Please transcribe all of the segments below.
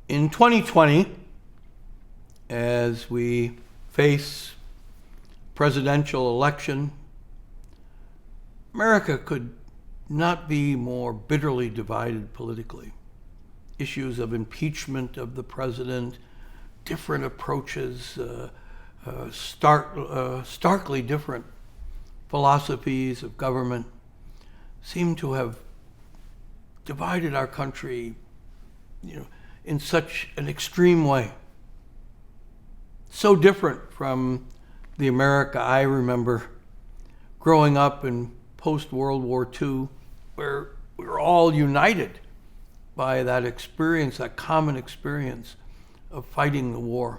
In 2020, as we face presidential election, America could not be more bitterly divided politically. Issues of impeachment of the president, different approaches, starkly different philosophies of government seem to have divided our country, in such an extreme way. So different from the America I remember growing up in post-World War II, where we were all united by that experience, that common experience of fighting the war.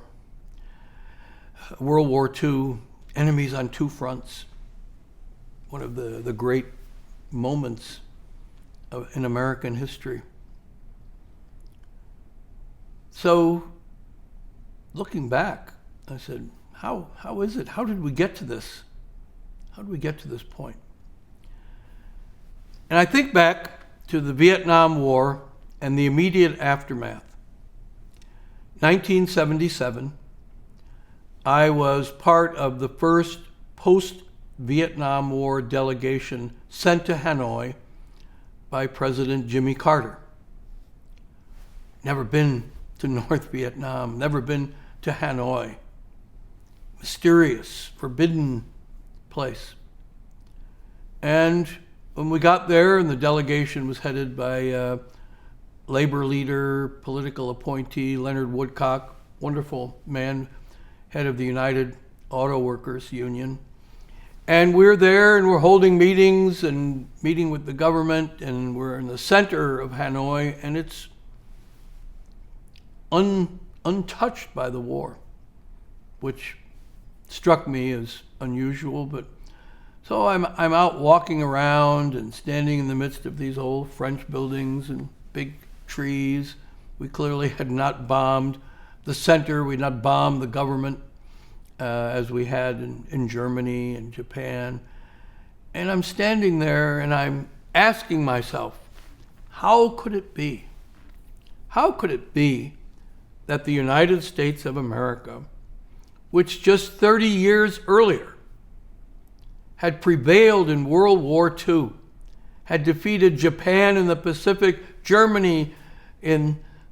World War II, enemies on two fronts, one of the great moments in American history. So, looking back, I said, how is it? How did we get to this? How did we get to this point? And I think back to the Vietnam War and the immediate aftermath. 1977, I was part of the first post-Vietnam War delegation sent to Hanoi by President Jimmy Carter. Never been to North Vietnam, never been to Hanoi. Mysterious, forbidden place. And when we got there, and the delegation was headed by labor leader, political appointee Leonard Woodcock, wonderful man, head of the United Auto Workers Union. And we're there and we're holding meetings and meeting with the government, and we're in the center of Hanoi, and it's untouched by the war, which struck me as unusual. But so I'm out walking around and standing in the midst of these old French buildings and big trees. We clearly had not bombed the center. We had not bombed the government as we had in Germany and Japan. And I'm standing there and I'm asking myself, how could it be? How could it be that the United States of America, which just 30 years earlier had prevailed in World War II, had defeated Japan in the Pacific, Germany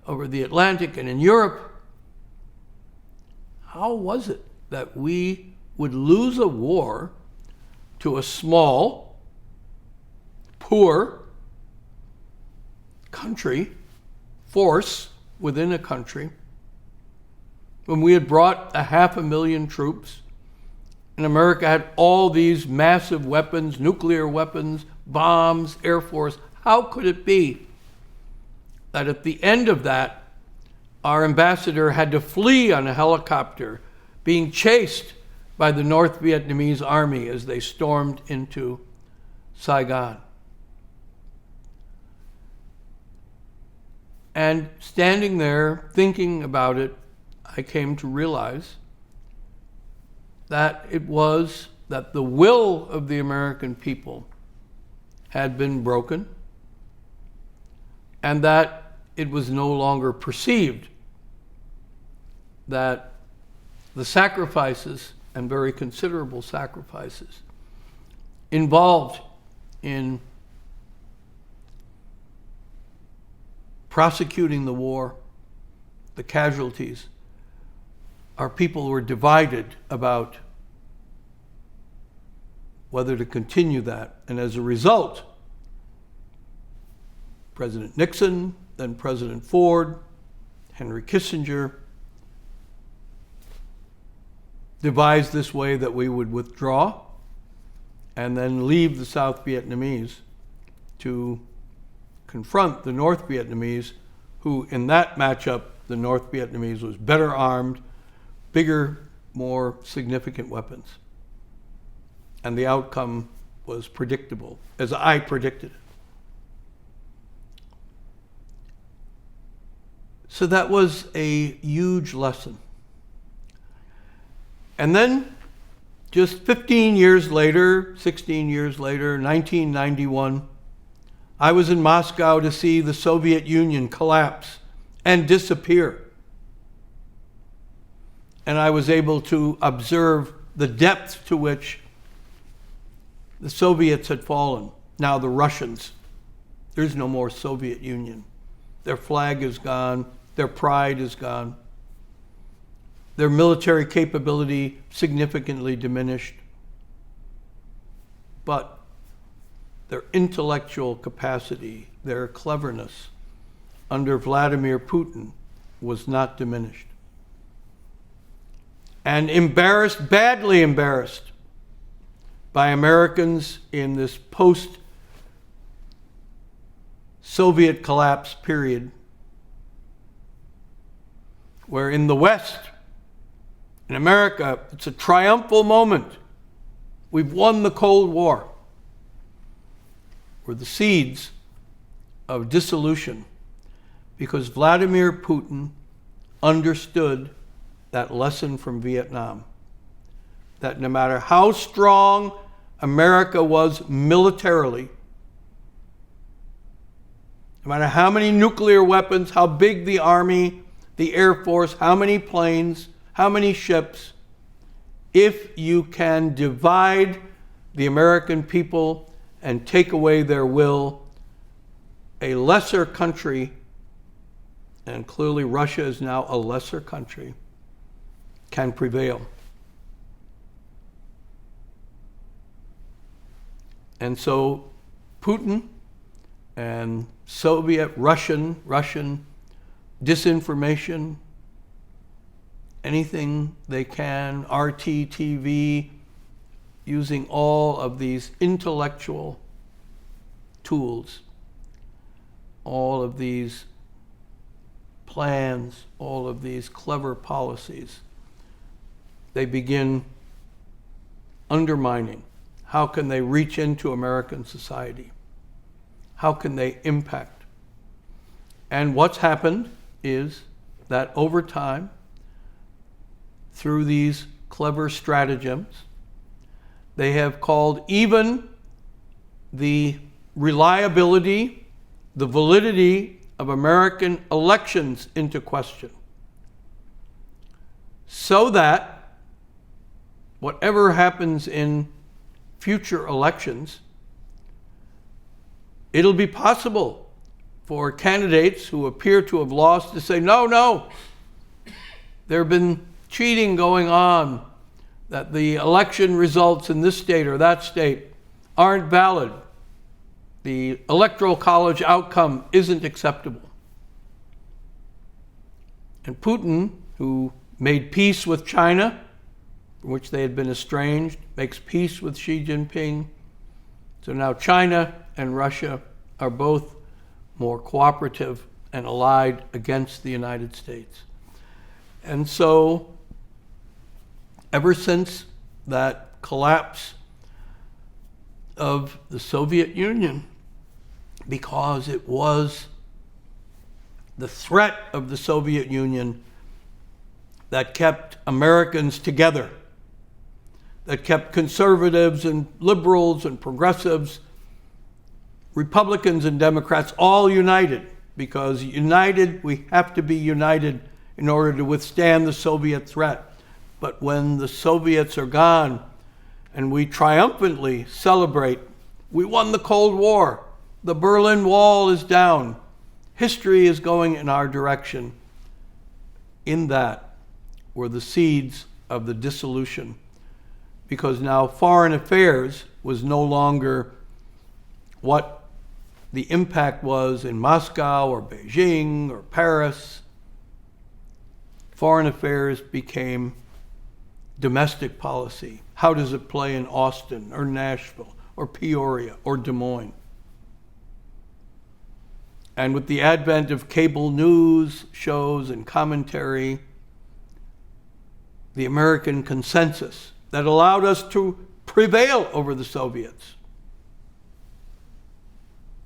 over the Atlantic and in Europe, how was it that we would lose a war to a small, poor country, force within a country, when we had brought 500,000 troops, and America had all these massive weapons, nuclear weapons, bombs, Air Force? How could it be that at the end of that, our ambassador had to flee on a helicopter, being chased by the North Vietnamese army as they stormed into Saigon? And standing there thinking about it, I came to realize that it was that the will of the American people had been broken, and that it was no longer perceived that the sacrifices, and very considerable sacrifices, involved in prosecuting the war, the casualties, our people were divided about whether to continue that. And as a result, President Nixon, then President Ford, Henry Kissinger, devised this way that we would withdraw and then leave the South Vietnamese to confront the North Vietnamese, who in that matchup, the North Vietnamese was better armed, bigger, more significant weapons. And the outcome was predictable, as I predicted it. So that was a huge lesson. And then, just 15 years later, 16 years later, 1991, I was in Moscow to see the Soviet Union collapse and disappear. And I was able to observe the depth to which the Soviets had fallen. Now the Russians, there's no more Soviet Union. Their flag is gone. Their pride is gone. Their military capability significantly diminished. But their intellectual capacity, their cleverness under Vladimir Putin was not diminished. And embarrassed, badly embarrassed, by Americans in this post-Soviet collapse period, where in the West, in America, it's a triumphal moment. We've won the Cold War. Were the seeds of dissolution, because Vladimir Putin understood that lesson from Vietnam, that no matter how strong America was militarily, no matter how many nuclear weapons, how big the army, the Air Force, how many planes, how many ships, if you can divide the American people and take away their will, a lesser country, and clearly Russia is now a lesser country, can prevail. And so Putin and Soviet, Russian disinformation, anything they can, RT, TV, using all of these intellectual tools, all of these plans, all of these clever policies, they begin undermining. How can they reach into American society? How can they impact? And what's happened is that over time, through these clever stratagems, they have called even the reliability, the validity of American elections into question, so that whatever happens in future elections, it'll be possible for candidates who appear to have lost to say, no, there have been cheating going on, that the election results in this state or that state aren't valid. The Electoral College outcome isn't acceptable. And Putin, who made peace with China, from which they had been estranged, makes peace with Xi Jinping. So now China and Russia are both more cooperative and allied against the United States. And so, ever since that collapse of the Soviet Union, because it was the threat of the Soviet Union that kept Americans together, that kept conservatives and liberals and progressives, Republicans and Democrats all united, because united, we have to be united in order to withstand the Soviet threat. But when the Soviets are gone and we triumphantly celebrate, we won the Cold War, the Berlin Wall is down, history is going in our direction, in that were the seeds of the dissolution. Because now foreign affairs was no longer what the impact was in Moscow or Beijing or Paris. Foreign affairs became domestic policy. How does it play in Austin or Nashville or Peoria or Des Moines? And with the advent of cable news shows and commentary, the American consensus that allowed us to prevail over the Soviets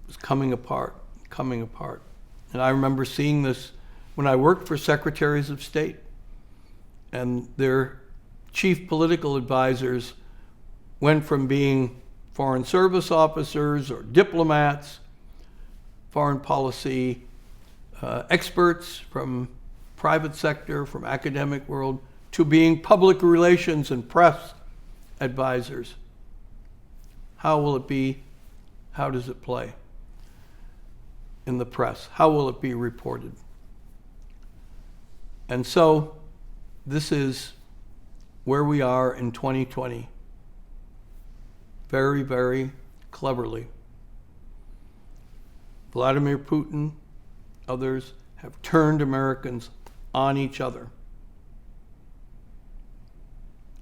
was coming apart. And I remember seeing this when I worked for secretaries of state, and their chief political advisors went from being foreign service officers or diplomats, foreign policy experts from private sector, from academic world, to being public relations and press advisors. How will it be? How does it play in the press? How will it be reported? And so this is where we are in 2020. Very, very cleverly, Vladimir Putin, others have turned Americans on each other.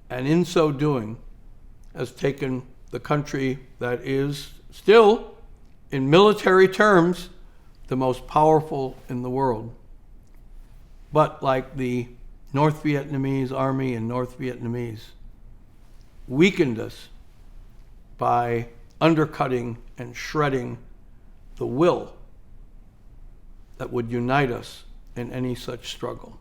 And in so doing, has taken the country that is still, in military terms, the most powerful in the world. But like the North Vietnamese army and North Vietnamese, weakened us by undercutting and shredding the will that would unite us in any such struggle.